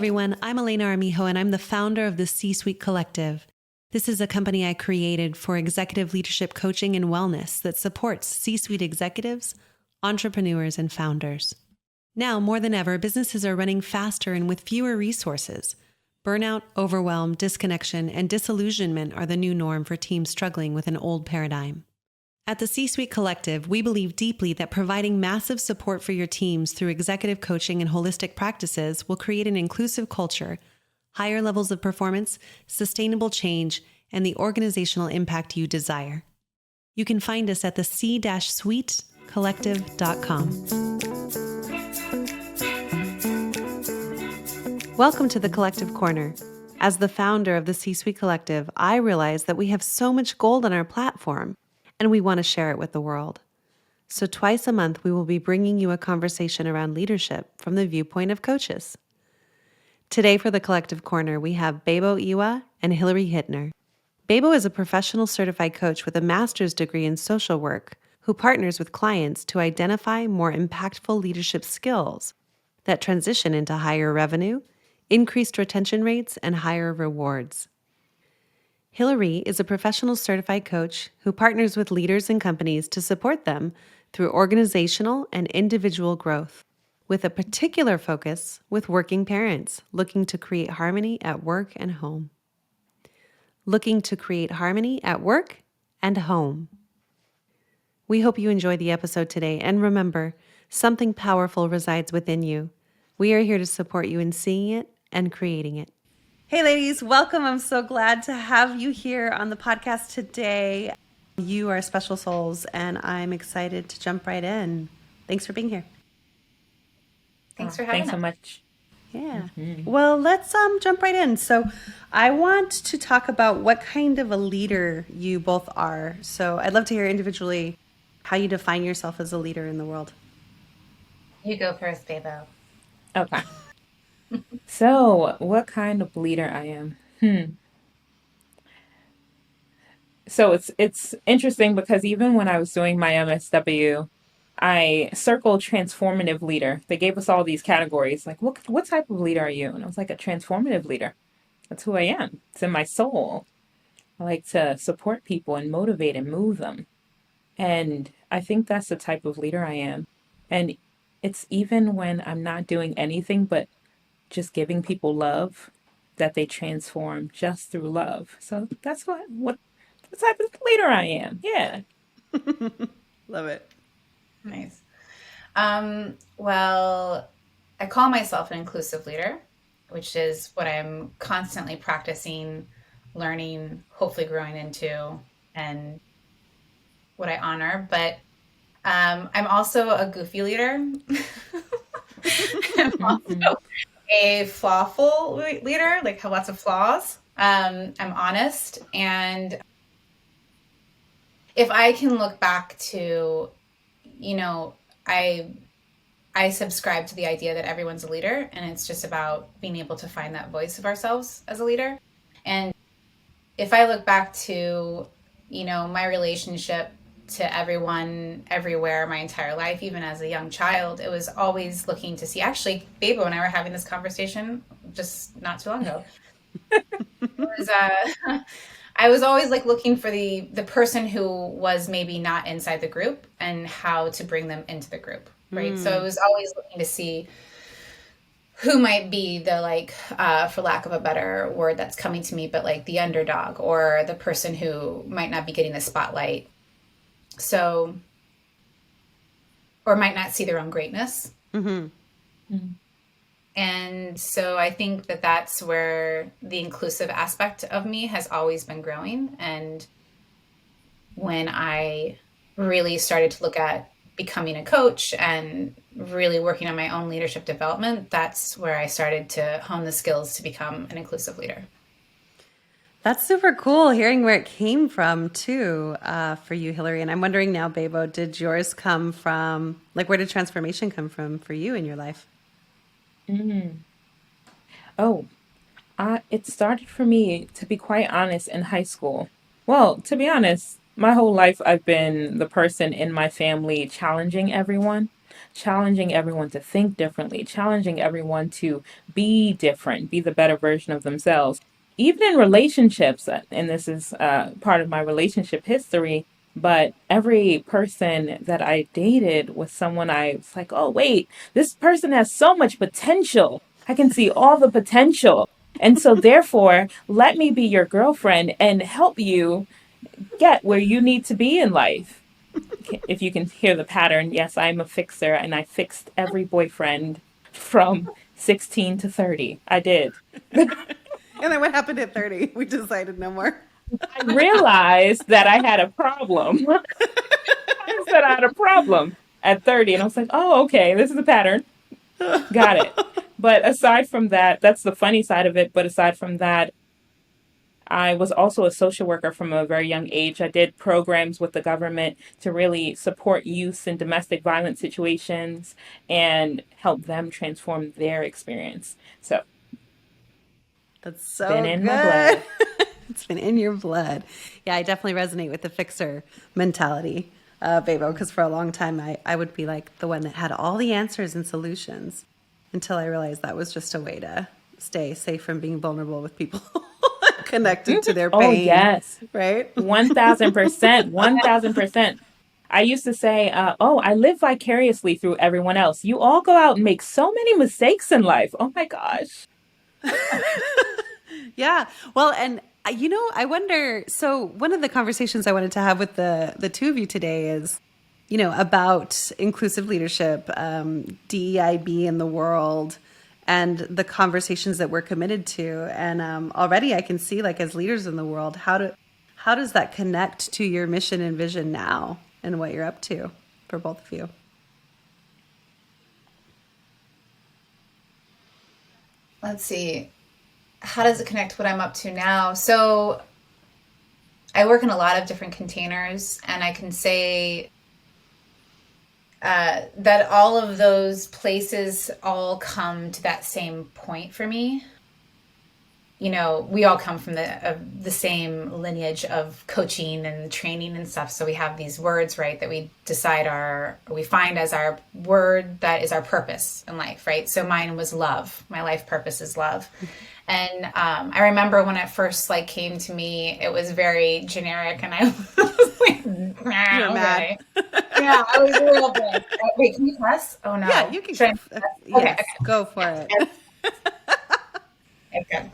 everyone. I'm Elena Armijo, and I'm the founder of the C-Suite Collective. This is a company I created for executive leadership coaching and wellness that supports C-suite executives, entrepreneurs, and founders. Now, more than ever, businesses are running faster and with fewer resources. Burnout, overwhelm, disconnection, and disillusionment are the new norm for teams struggling with an old paradigm. At the C-Suite Collective, we believe deeply that providing massive support for your teams through executive coaching and holistic practices will create an inclusive culture, higher levels of performance, sustainable change, and the organizational impact you desire. You can find us at the c-suitecollective.com. Welcome to the Collective Corner. As the founder of the C-Suite Collective, I realize that we have so much gold on our platform, and we want to share it with the world. So twice a month, we will be bringing you a conversation around leadership from the viewpoint of coaches. Today for the Collective Corner, we have Bebuo Ewa and Hillary Hittner. Bebuo is a professional certified coach with a master's degree in social work who partners with clients to identify more impactful leadership skills that transition into higher revenue, increased retention rates, and higher rewards. Hillary is a professional certified coach who partners with leaders and companies to support them through organizational and individual growth, with a particular focus with working parents looking to create harmony at work and home. Looking to create harmony at work and home. We hope you enjoy the episode today, and remember, something powerful resides within you. We are here to support you in seeing it and creating it. Hey ladies, welcome. I'm so glad to have you here on the podcast today. You are special souls, and I'm excited to jump right in. Thanks for being here. Thanks for having us. Thanks so much. Yeah. Well, let's jump right in. So I want to talk about what kind of a leader you both are. So I'd love to hear individually how you define yourself as a leader in the world. You go first, Bebuo. Okay. So, what kind of leader I am? So it's interesting because even when I was doing my MSW, I circled transformative leader. They gave us all these categories, like what type of leader are you? And I was like, a transformative leader. That's who I am. It's in my soul. I like to support people and motivate and move them. And I think that's the type of leader I am. And it's even when I'm not doing anything but just giving people love that they transform just through love. So that's what type of leader I am. Yeah. Love it. Nice. Well, I call myself an inclusive leader, which is what I'm constantly practicing, learning, hopefully growing into, and what I honor. But I'm also a goofy leader. I'm also a flawful leader, like have lots of flaws. I'm honest, and if I can look back to, I subscribe to the idea that everyone's a leader, and it's just about being able to find that voice of ourselves as a leader. And if I look back to, my relationship to everyone, everywhere, my entire life, even as a young child, it was always looking to see. Actually, Bebuo and I were having this conversation just not too long ago. I was always like looking for the person who was maybe not inside the group and how to bring them into the group, right? So I was always looking to see who might be the for lack of a better word that's coming to me, but like the underdog or the person who might not be getting the spotlight. So, or might not see their own greatness. Mm-hmm. Mm-hmm. And so I think that that's where the inclusive aspect of me has always been growing. And when I really started to look at becoming a coach and really working on my own leadership development, that's where I started to hone the skills to become an inclusive leader. That's super cool hearing where it came from too, for you, Hillary. And I'm wondering now, Bebuo, did yours come from, where did transformation come from for you in your life? It started for me, to be quite honest, in high school. Well, to be honest, my whole life I've been the person in my family challenging everyone. challenging everyone to think differently, challenging everyone to be different, be the better version of themselves. Even in relationships, and this is part of my relationship history, but every person that I dated was someone I was like, oh, wait, this person has so much potential. I can see all the potential. And so, therefore, let me be your girlfriend and help you get where you need to be in life. If you can hear the pattern, yes, I'm a fixer and I fixed every boyfriend from 16 to 30. I did. And then what happened at 30? We decided no more. I realized that I had a problem. I said I had a problem at 30, and I was like, oh, okay, this is a pattern. Got it. But aside from that, that's the funny side of it. But aside from that, I was also a social worker from a very young age. I did programs with the government to really support youth in domestic violence situations and help them transform their experience. So, That's been so in my good. blood. It's been in your blood. Yeah, I definitely resonate with the fixer mentality, Bebo, because for a long time I would be like the one that had all the answers and solutions until I realized that was just a way to stay safe from being vulnerable with people connected to their Oh, pain, yes. right? 1000%. 1000%. I used to say, oh, I live vicariously through everyone else. You all go out and make so many mistakes in life. Oh my gosh. Yeah. Well, and I wonder. So one of the conversations I wanted to have with the two of you today is, about inclusive leadership, DEIB in the world, and the conversations that we're committed to. And already I can see, like, as leaders in the world, how does that connect to your mission and vision now, and what you're up to for both of you? Let's see. How does it connect to what I'm up to now? So I work in a lot of different containers, and I can say that all of those places all come to that same point for me. We all come from the same lineage of coaching and training and stuff. So we have these words, right, that we find as our word that is our purpose in life, right? So mine was love. My life purpose is love. And I remember when it first came to me, it was very generic, and I was like, nah, You're okay. mad. Yeah, I was real big. Wait, can you cuss? Oh Yeah, no. you can. Should I? Okay, Yes, go for it. okay, good.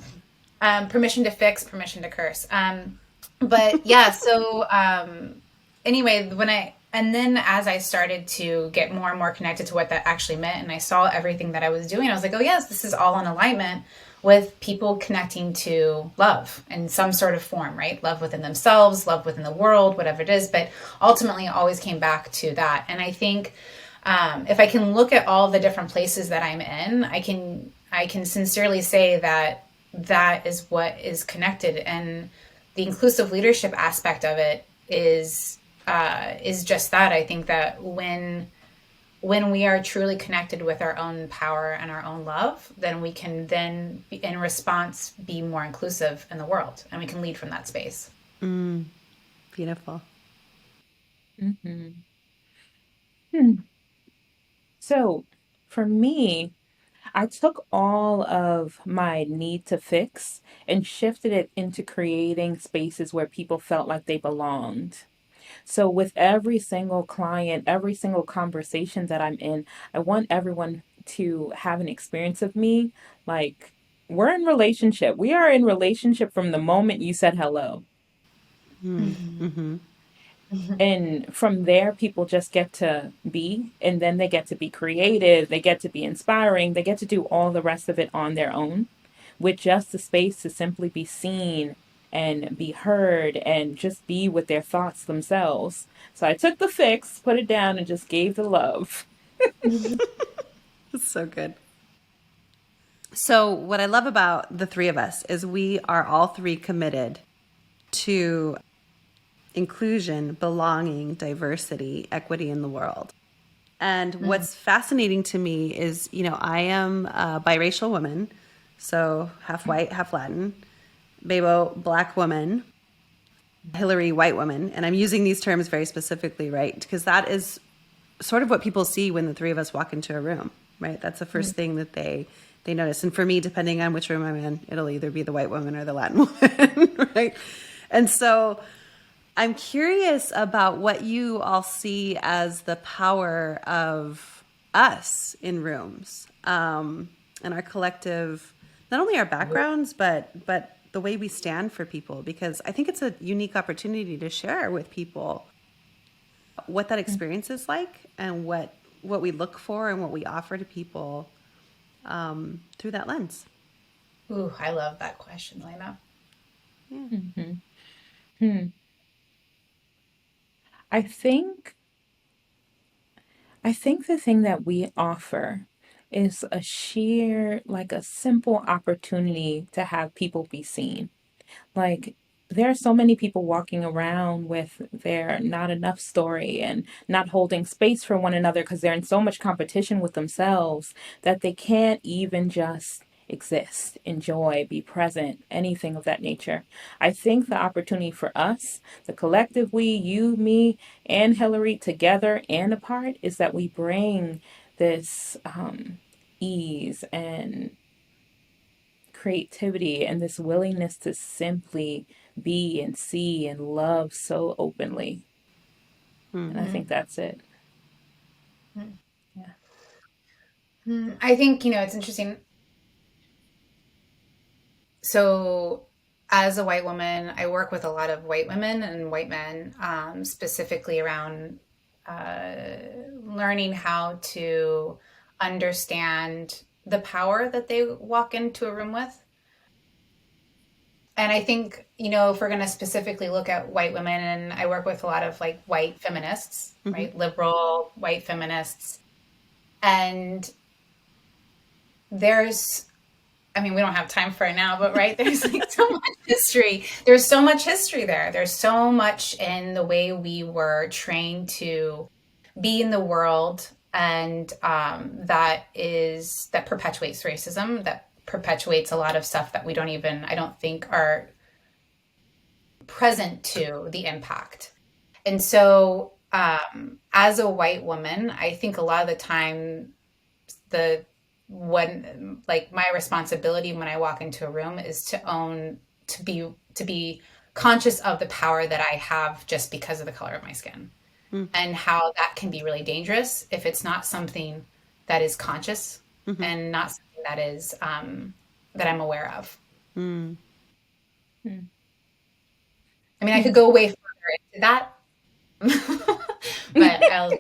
Permission to fix, permission to curse. But yeah, so anyway, and then as I started to get more and more connected to what that actually meant, and I saw everything that I was doing, I was like, oh yes, this is all in alignment with people connecting to love in some sort of form, right? Love within themselves, love within the world, whatever it is. But ultimately, it always came back to that. And I think if I can look at all the different places that I'm in, I can sincerely say that that is what is connected. And the inclusive leadership aspect of it is just that. I think that when we are truly connected with our own power and our own love, then we can then, in response, be more inclusive in the world, and we can lead from that space. Beautiful. Hmm. Hmm. So for me, I took all of my need to fix and shifted it into creating spaces where people felt like they belonged. So, with every single client, every single conversation that I'm in, I want everyone to have an experience of me like we're in relationship. We are in relationship from the moment you said hello. Mm-hmm. And from there, people just get to be, and then they get to be creative, they get to be inspiring, they get to do all the rest of it on their own with just the space to simply be seen and be heard and just be with their thoughts themselves. So I took the fix, put it down, and just gave the love. That's so good. So, what I love about the three of us is we are all three committed to inclusion, belonging, diversity, equity in the world. And what's fascinating to me is, I am a biracial woman, so half white, half Latin. Bebo, black woman. Hillary, white woman. And I'm using these terms very specifically, right? Because that is sort of what people see when the three of us walk into a room, right? That's the first thing that they notice. And for me, depending on which room I'm in, it'll either be the white woman or the Latin woman, right? And so I'm curious about what you all see as the power of us in rooms, and our collective, not only our backgrounds, but the way we stand for people, because I think it's a unique opportunity to share with people what that experience is like and what we look for and what we offer to people through that lens. Ooh, I love that question, Lena. Hmm. I think I think the thing that we offer is a sheer, like a simple opportunity to have people be seen. Like, there are so many people walking around with their not enough story and not holding space for one another because they're in so much competition with themselves that they can't even just exist, enjoy, be present, anything of that nature. I think the opportunity for us, the collective we, you, me, and Hillary together and apart, is that we bring this ease and creativity and this willingness to simply be and see and love so openly. And I think that's it. Yeah. I think, it's interesting. So, as a white woman, I work with a lot of white women and white men, specifically around learning how to understand the power that they walk into a room with. And I think, if we're going to specifically look at white women, and I work with a lot of like white feminists, right? Liberal white feminists. And there's, I mean, we don't have time for it now, but right, there's like so much history. There's so much history there. There's so much in the way we were trained to be in the world, and that perpetuates racism, that perpetuates a lot of stuff that we don't even, I don't think, are present to the impact. And so, as a white woman, I think a lot of the time, the when like my responsibility when I walk into a room is to own, to be conscious of the power that I have just because of the color of my skin, and how that can be really dangerous if it's not something that is conscious, and not something that is that I'm aware of. Hmm. I mean, I could go way further into that, but I'll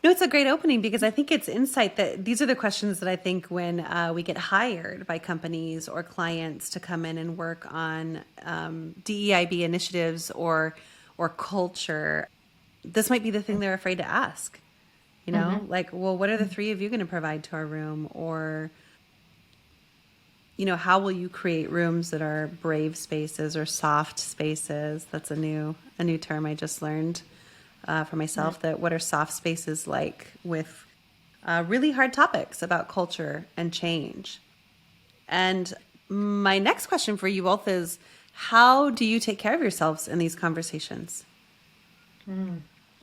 No, it's a great opening because I think it's insight that these are the questions that I think when we get hired by companies or clients to come in and work on DEIB initiatives or culture, this might be the thing they're afraid to ask. Like, well, what are the three of you going to provide to our room? Or, how will you create rooms that are brave spaces or soft spaces? That's a new term I just learned for myself. That what are soft spaces like with really hard topics about culture and change? And my next question for you both is, how do you take care of yourselves in these conversations?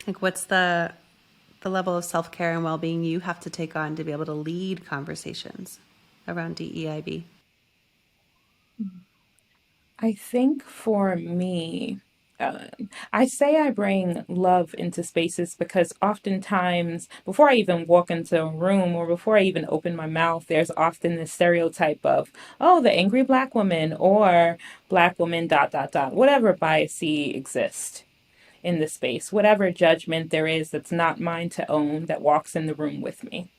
Like, what's the level of self-care and well-being you have to take on to be able to lead conversations around DEIB? I think for me, uh, I say I bring love into spaces because oftentimes, before I even walk into a room or before I even open my mouth, there's often this stereotype of, oh, the angry black woman or black woman, dot, dot, dot, whatever bias exists in the space, whatever judgment there is that's not mine to own that walks in the room with me.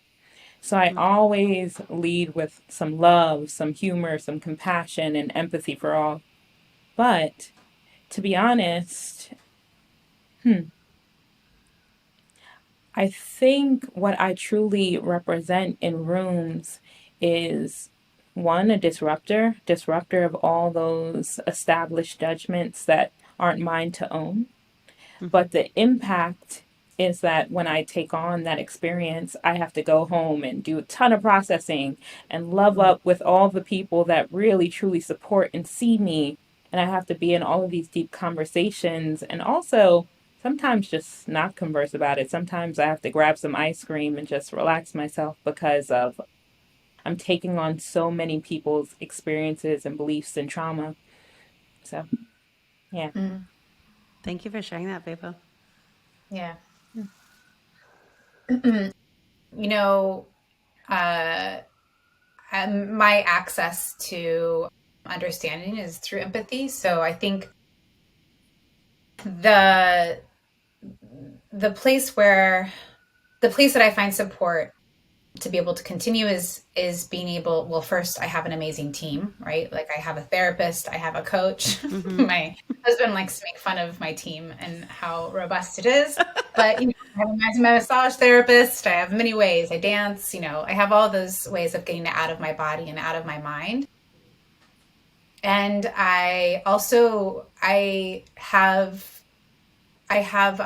So I always lead with some love, some humor, some compassion, and empathy for all. But to be honest, I think what I truly represent in rooms is one, a disruptor of all those established judgments that aren't mine to own. But the impact is that when I take on that experience, I have to go home and do a ton of processing and love up with all the people that really truly support and see me. And I have to be in all of these deep conversations and also sometimes just not converse about it. Sometimes I have to grab some ice cream and just relax myself because of I'm taking on so many people's experiences and beliefs and trauma. So, yeah. Thank you for sharing that, Bebuo. Yeah. You know, my access to understanding is through empathy. So I think the the place where the place that I find support to be able to continue is being able, well, first I have an amazing team, right? Like I have a therapist, I have a coach. Mm-hmm. My husband likes to make fun of my team and how robust it is, but I have my massage therapist, I have many ways, I dance, I have all those ways of getting out of my body and out of my mind. And I have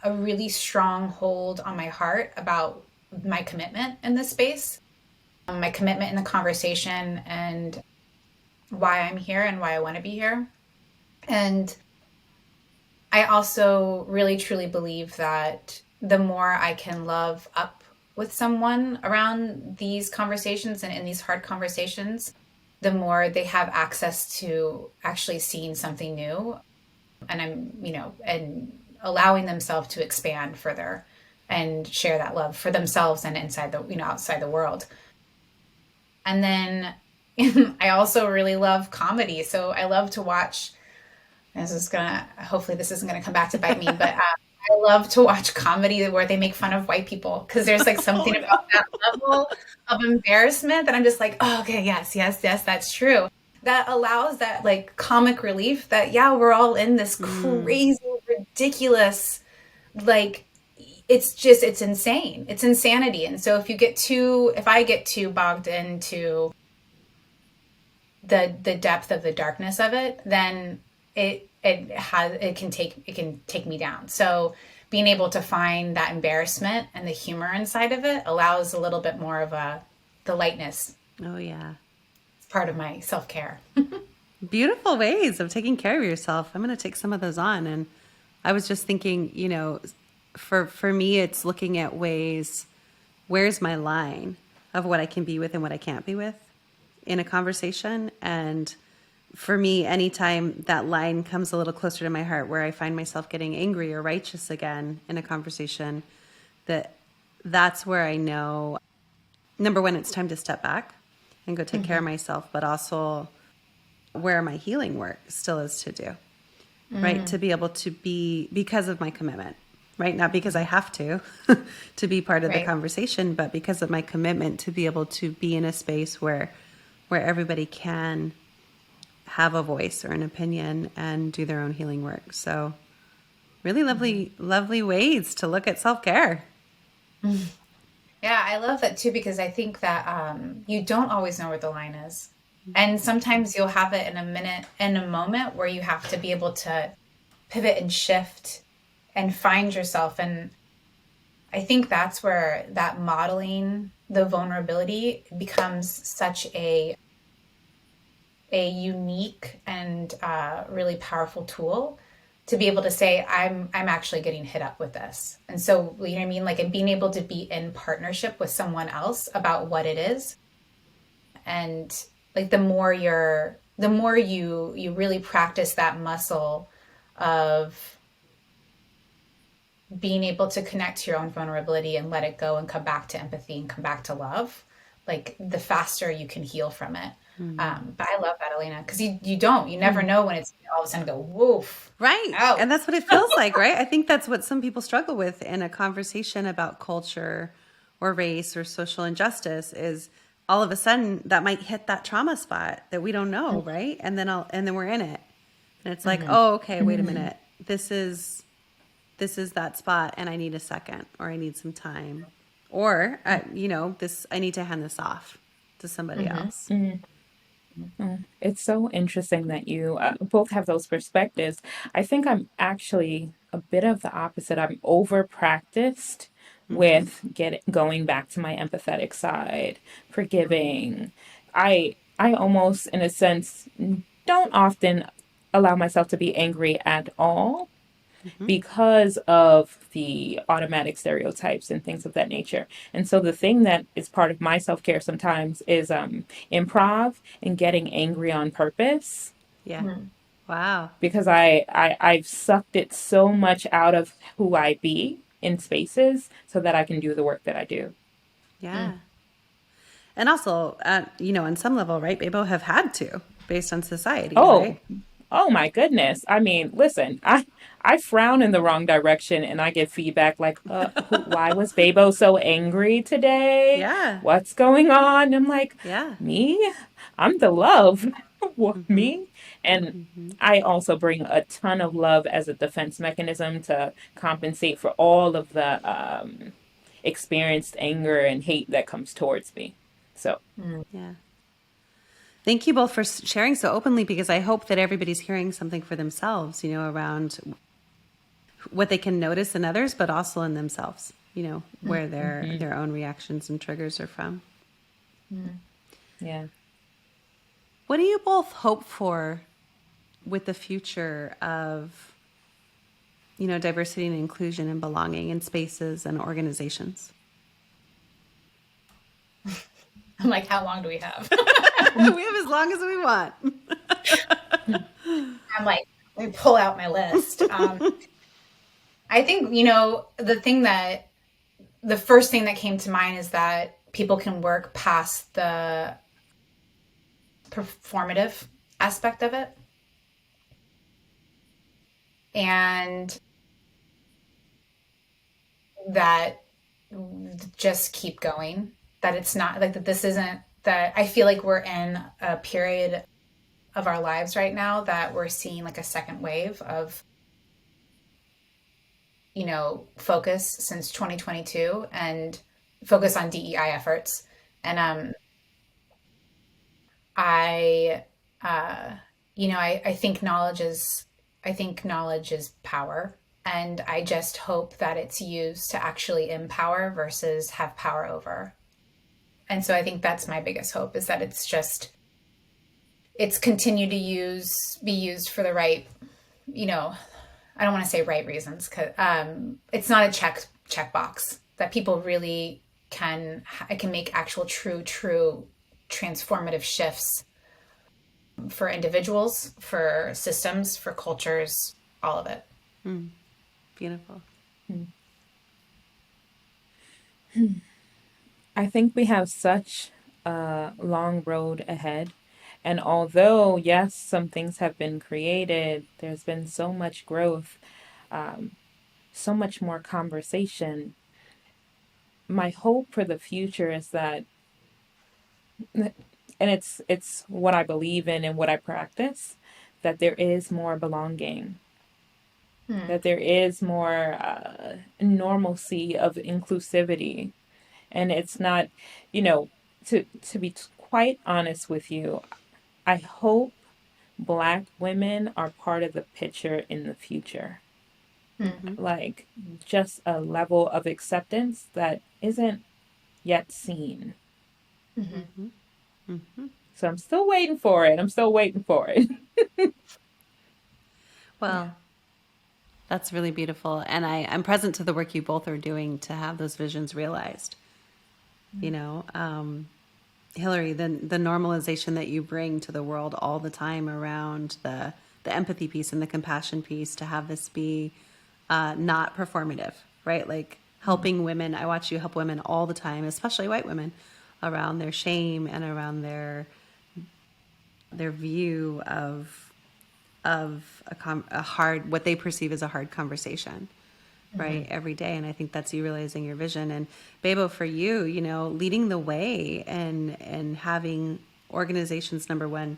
a really strong hold on my heart about my commitment in this space, my commitment in the conversation, and why I'm here and why I want to be here. And I also really truly believe that the more I can love up with someone around these conversations and in these hard conversations, the more they have access to actually seeing something new, and and allowing themselves to expand further and share that love for themselves and inside outside the world. And then I also really love comedy. So I love to watch, hopefully this isn't gonna come back to bite me, but I love to watch comedy where they make fun of white people, because there's like Oh something no. about that level of embarrassment that I'm just like, oh, okay, yes, yes, yes, that's true. That allows that like comic relief that, yeah, we're all in this Mm. crazy, ridiculous, like, it's insane. It's insanity. And so if I get too bogged into the depth of the darkness of it, then it can take me down. So being able to find that embarrassment and the humor inside of it allows a little bit more of the lightness. Oh yeah. It's part of my self-care. Beautiful ways of taking care of yourself. I'm going to take some of those on. And I was just thinking, for me, it's looking at ways, where's my line of what I can be with and what I can't be with in a conversation. And for me, anytime that line comes a little closer to my heart, where I find myself getting angry or righteous again in a conversation, that's where I know, number one, it's time to step back and go take care of myself, but also where my healing work still is to do, right? To be able to be, because of my commitment, right? Not because I have to, to be part of the Right. conversation, but because of my commitment to be able to be in a space where everybody can have a voice or an opinion and do their own healing work. So really lovely, lovely ways to look at self-care. Yeah, I love that too, because I think that you don't always know where the line is. And sometimes you'll have it in a minute, in a moment where you have to be able to pivot and shift and find yourself. And I think that's where that modeling the vulnerability becomes such a unique and really powerful tool to be able to say, I'm actually getting hit up with this. And so, you know what I mean? Like, and being able to be in partnership with someone else about what it is. And like, the more you really practice that muscle of being able to connect to your own vulnerability and let it go and come back to empathy and come back to love, like the faster you can heal from it. But I love that, Elena, because you never know when it's all of a sudden go, woof, Right. out. And that's what it feels like, right? I think that's what some people struggle with in a conversation about culture or race or social injustice is all of a sudden that might hit that trauma spot that we don't know, right? And then we're in it. And it's like, oh, okay, wait a minute. This is that spot and I need a second or I need some time. Or I need to hand this off to somebody else. It's so interesting that you both have those perspectives. I think I'm actually a bit of the opposite. I'm over practiced with going back to my empathetic side, forgiving. I almost, in a sense, don't often allow myself to be angry at all. because of the automatic stereotypes and things of that nature. And so the thing that is part of my self-care sometimes is improv and getting angry on purpose, Yeah. Wow. because I've sucked it so much out of who I be in spaces so that I can do the work that I do. Yeah. And also, on some level, right, Bebo have had to, based on society, Oh, right? oh my goodness. I mean, listen, I frown in the wrong direction and I get feedback like, why was Babo so angry today? Yeah. What's going on? I'm like, Yeah. me? I'm the love. Me? And I also bring a ton of love as a defense mechanism to compensate for all of the experienced anger and hate that comes towards me. So, Yeah. Thank you both for sharing so openly, because I hope that everybody's hearing something for themselves, around what they can notice in others, but also in themselves, where their own reactions and triggers are from. yeah. What do you both hope for with the future of, diversity and inclusion and belonging in spaces and organizations? I'm like, how long do we have? We have as long as we want. I'm like, let me pull out my list. I think, the first thing that came to mind is that people can work past the performative aspect of it and that just keep going. That it's not like that, this isn't that. I feel like we're in a period of our lives right now that we're seeing like a second wave of focus since 2022 and focus on DEI efforts. And I I think knowledge is power, and I just hope that it's used to actually empower versus have power over. And so I think that's my biggest hope, is that it's continued to be used for the right, I don't want to say right reasons, because it's not a checkbox, that people really can make actual true transformative shifts for individuals, for systems, for cultures, all of it. Beautiful. I think we have such a long road ahead. And although, yes, some things have been created, there's been so much growth, so much more conversation. My hope for the future is that, and it's what I believe in and what I practice, that there is more belonging, that there is more normalcy of inclusivity. And it's not, you know, to be quite honest with you, I hope Black women are part of the picture in the future. Like, just a level of acceptance that isn't yet seen. So I'm still waiting for it. I'm still waiting for it. Well, that's really beautiful. And I'm present to the work you both are doing to have those visions realized. Hillary, the normalization that you bring to the world all the time around the empathy piece and the compassion piece, to have this be not performative, right? Like helping women. I watch you help women all the time, especially white women, around their shame and around their view of a hard, what they perceive as a hard conversation, right, every day. And I think that's you realizing your vision. And Bebo, for you, leading the way and having organizations, number one,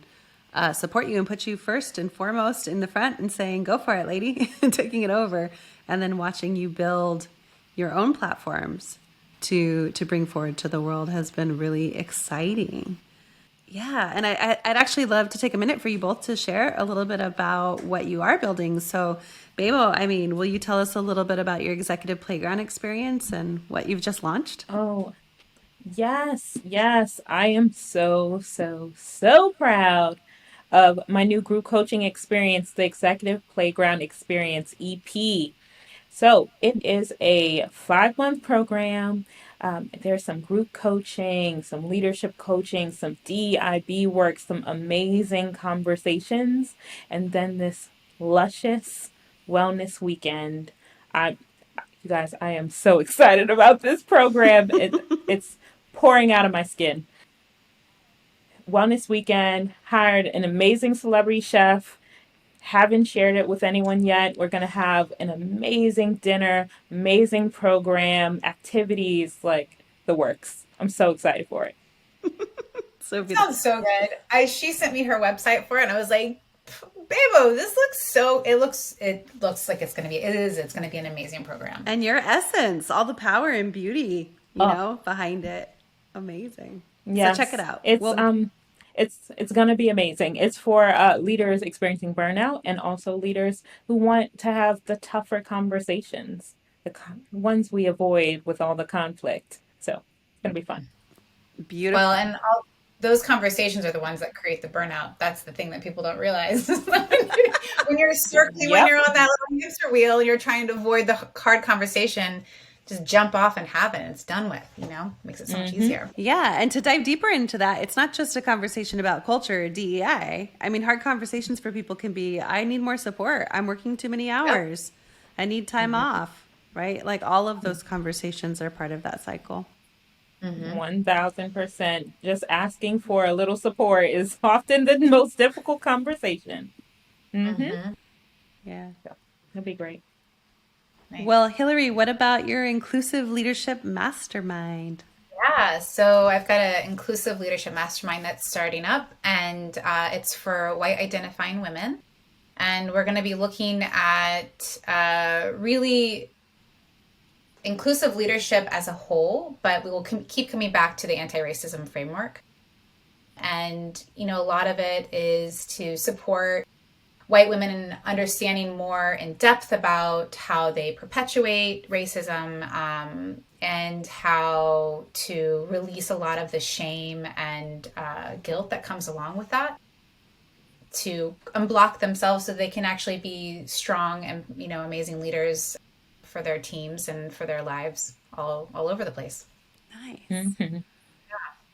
support you and put you first and foremost in the front and saying, go for it, lady, and taking it over. And then watching you build your own platforms to bring forward to the world has been really exciting. Yeah, and I'd actually love to take a minute for you both to share a little bit about what you are building. So, Bebo, will you tell us a little bit about your executive playground experience and what you've just launched? Oh, yes, yes. I am so, so, so proud of my new group coaching experience, the Executive Playground Experience EP. So it is a 5 month program. There's some group coaching, some leadership coaching, some DIB work, some amazing conversations, and then this luscious wellness weekend. I, you guys, I am so excited about this program. It's pouring out of my skin. Wellness weekend, hired an amazing celebrity chef. Haven't shared it with anyone yet. We're going to have an amazing dinner, amazing program, activities, like the works. I'm so excited for it. So beautiful. Sounds so good. She sent me her website for it, and I was like, Bebo, this looks so. It looks like it's gonna be an amazing program. And your essence, all the power and beauty, Oh, behind it. Amazing. So check it yes. out. It's Well, um it's going to be amazing. It's for leaders experiencing burnout and also leaders who want to have the tougher conversations, ones we avoid with all the conflict. So, it's going to be fun. Well, beautiful. and all those conversations are the ones that create the burnout. That's the thing that people don't realize. When Yep. you're on that little hamster wheel and you're trying to avoid the hard conversation, just jump off and have it and it's done with, makes it so much Mhm. easier. Yeah, and to dive deeper into that, it's not just a conversation about culture or DEI. I mean, hard conversations for people can be, I need more support. I'm working too many Yep. hours. I need time off, right? Like all of those conversations are part of that cycle. 1000%. Just asking for a little support is often the most difficult conversation. Mm-hmm. Yeah. So, it'll be great. Nice. Well, Hillary, what about your inclusive leadership mastermind? Yeah, so I've got an inclusive leadership mastermind that's starting up, and it's for white identifying women. And we're going to be looking at really inclusive leadership as a whole, but we will keep coming back to the anti racism framework. And, a lot of it is to support white women in understanding more in depth about how they perpetuate racism, and how to release a lot of the shame and guilt that comes along with that, to unblock themselves so they can actually be strong and amazing leaders for their teams and for their lives all over the place. Nice. Hmm.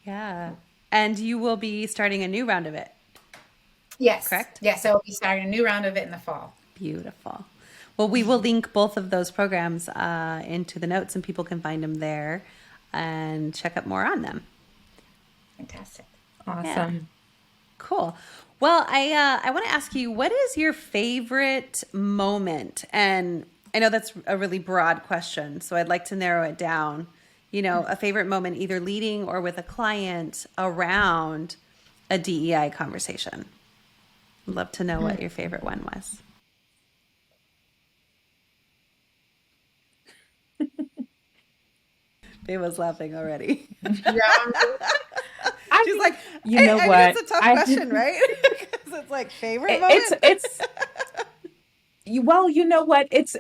Yeah. And you will be starting a new round of it, Yes, correct? yes. So we'll be starting a new round of it in the fall. Beautiful. Well, we will link both of those programs into the notes, and people can find them there and check out more on them. Fantastic. Yeah, Awesome. cool. Well, I want to ask you, what is your favorite moment? And I know that's a really broad question, so I'd like to narrow it down. A favorite moment, either leading or with a client around a DEI conversation. I'd love to know what your favorite one was. Babe was laughing already. Yeah. I She's mean, like, you I, know I mean, what? it's a tough I question, right? Because it's like favorite it's moment. it's well, you know what? It's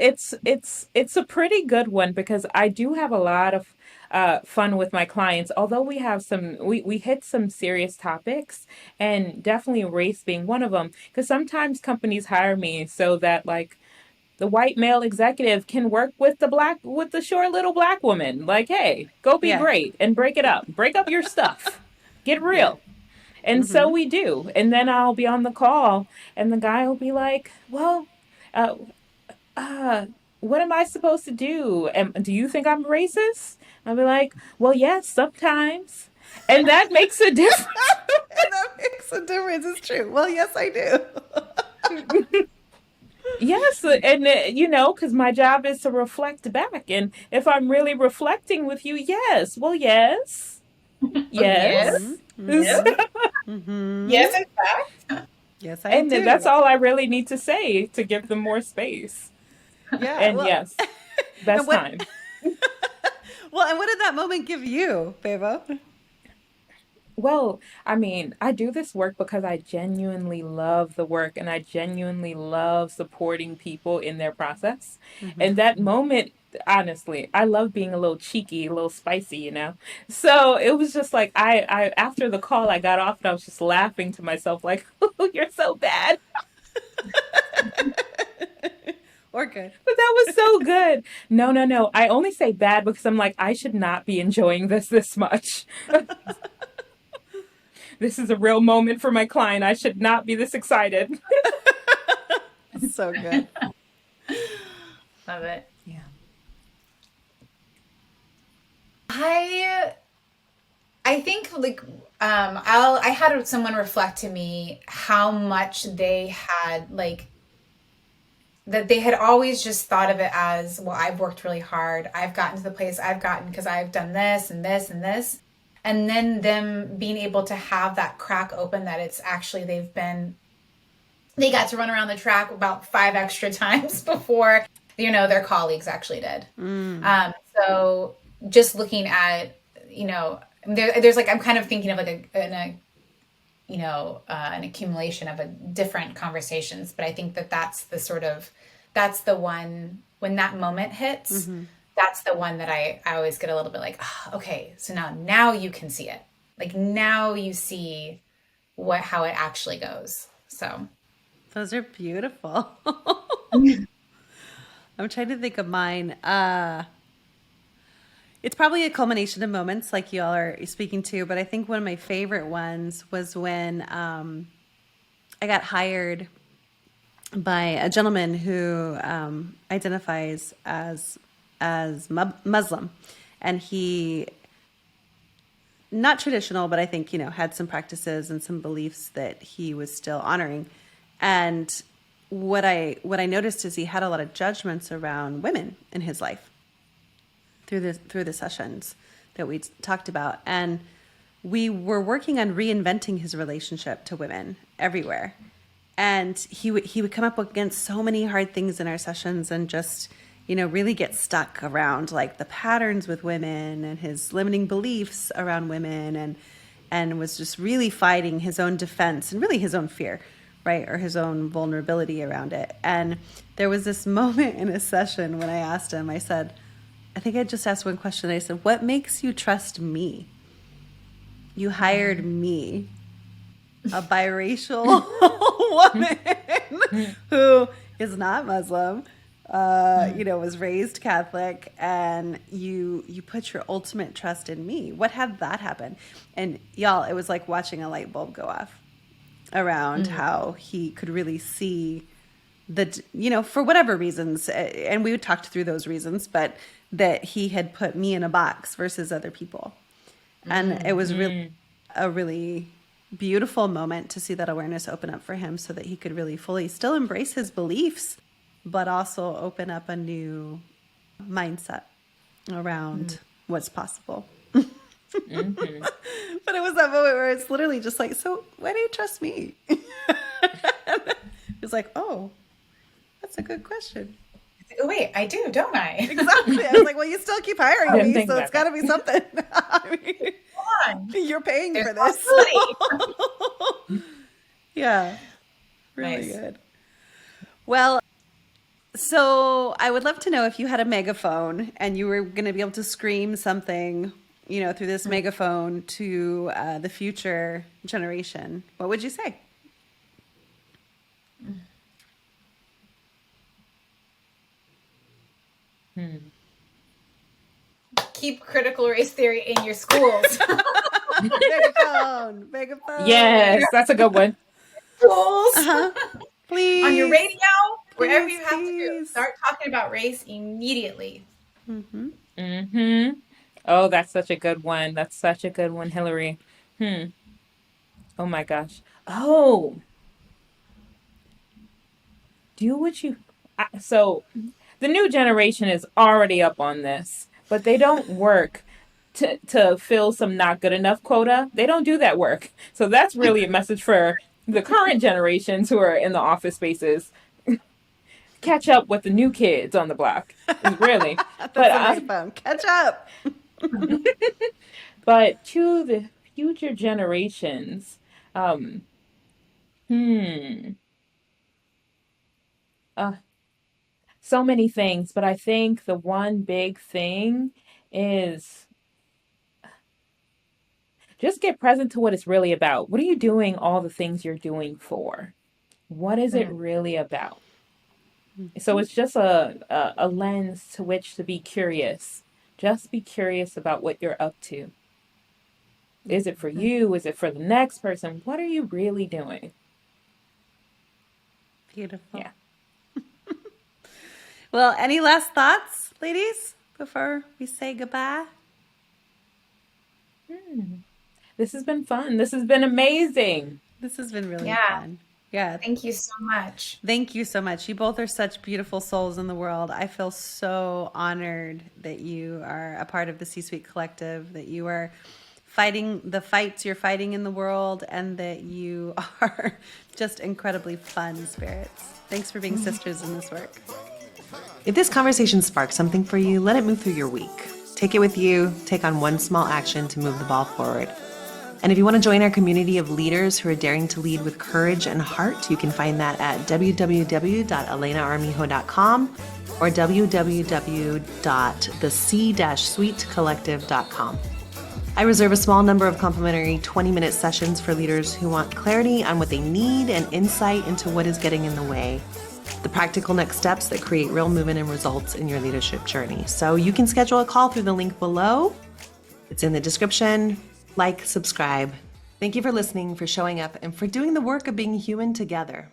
a pretty good one because I do have a lot of fun with my clients. Although we hit some serious topics, and definitely race being one of them. Because sometimes companies hire me so that like the white male executive can work with the short little black woman. Like, hey, go be Yeah, great and break up your stuff, get yeah. real. And so we do. And then I'll be on the call, and the guy will be like, well, uh, uh, what am I supposed to do? Do you think I'm racist? I'll be like, well, yes, sometimes. And that makes a difference. And that makes a difference. It's true. Well, yes, I do. Yes. And, because my job is to reflect back. And if I'm really reflecting with you, yes, well, yes, Yes. yes. Yes. Yes, in fact. Yes, I And then that's do. all I really need to say to give them more space. Yeah. And Well, yes, and best what? time. Well, and what did that moment give you, Bebo? Well, I mean, I do this work because I genuinely love the work and I genuinely love supporting people in their process. And that moment Honestly, I love being a little cheeky, a little spicy, you know. So it was just like I after the call, I got off and I was just laughing to myself, like, "Oh, you're so bad," Or good. but that was so good. No, no, no. I only say bad because I'm like, I should not be enjoying this much. This is a real moment for my client. I should not be this excited. So good. Love it. Yeah. I I think like I had someone reflect to me how much they had like that they had always just thought of it as, well, I've worked really hard. I've gotten to the place I've gotten because I've done this and this and this. And then them being able to have that crack open that it's actually they got to run around the track about 5 extra times before, their colleagues actually did. So just looking at, there's like, I'm kind of thinking of like an accumulation of a different conversations. But I think that that's the one when that moment hits, that's the one that I always get a little bit like, oh, okay, so now you can see it. Like now you see how it actually goes. So Those are beautiful. I'm trying to think of mine. It's probably a culmination of moments like you all are speaking to, but I think one of my favorite ones was when I got hired by a gentleman who identifies as Muslim, and he not traditional, but I think had some practices and some beliefs that he was still honoring. And what I noticed is he had a lot of judgments around women in his life through the sessions that we talked about, and we were working on reinventing his relationship to women everywhere. And he would come up against so many hard things in our sessions and just really get stuck around like the patterns with women and his limiting beliefs around women, and was just really fighting his own defense and really his own fear, right? Or his own vulnerability around it. And there was this moment in a session when I asked him, I said, I think I just asked one question. I said, what makes you trust me? You hired me, a biracial woman who is not Muslim, was raised Catholic, and you put your ultimate trust in me. What had that happen? And y'all, it was like watching a light bulb go off around how he could really see that, for whatever reasons, and we talked through those reasons, but that he had put me in a box versus other people. And it was really a really beautiful moment to see that awareness open up for him so that he could really fully still embrace his beliefs, but also open up a new mindset around what's possible. But it was that moment where it's literally just like, so why do you trust me? It's like, oh, that's a good question. oh, wait, I do, don't I? Exactly. I was like, well, you still keep hiring me, so it's got to be something. I mean, Come on. you're paying There's for this. possibility. Yeah, really Nice. good. Well, so I would love to know if you had a megaphone and you were going to be able to scream something, through this megaphone to the future generation. What would you say? Keep critical race theory in your schools. Megaphone. Yes, that's a good one. Schools. Please. On your radio, wherever you have to do. Please. Start talking about race immediately. Oh, that's such a good one. That's such a good one, Hillary. Oh my gosh. Oh, do what you. So the new generation is already up on this, but they don't work to fill some not good enough quota. They don't do that work. So that's really a message for the current generations who are in the office spaces. Catch up with the new kids on the block. Really. That's But a megaphone. Catch up. but to the future generations, um, hmm. Uh, so many things, but I think the one big thing is just get present to what it's really about. What are you doing all the things you're doing for? What is it Mm. really about? So it's just a lens to which to be curious. Just be curious about what you're up to. Is it for you? Is it for the next person? What are you really doing? Beautiful. Yeah. Well, any last thoughts, ladies, before we say goodbye? This has been fun. This has been amazing. This has been really Yeah. fun. Yeah. Thank you so much. Thank you so much. You both are such beautiful souls in the world. I feel so honored that you are a part of the C-Suite Collective, that you are fighting the fights you're fighting in the world, and that you are just incredibly fun spirits. Thanks for being sisters in this work. If this conversation sparked something for you, let it move through your week. Take it with you. Take on one small action to move the ball forward. And if you want to join our community of leaders who are daring to lead with courage and heart, you can find that at www.elenaarmijo.com or www.thec-suitecollective.com. I reserve a small number of complimentary 20-minute sessions for leaders who want clarity on what they need and insight into what is getting in the way. The practical next steps that create real movement and results in your leadership journey. So you can schedule a call through the link below. It's in the description. Like, subscribe. Thank you for listening, for showing up, and for doing the work of being human together.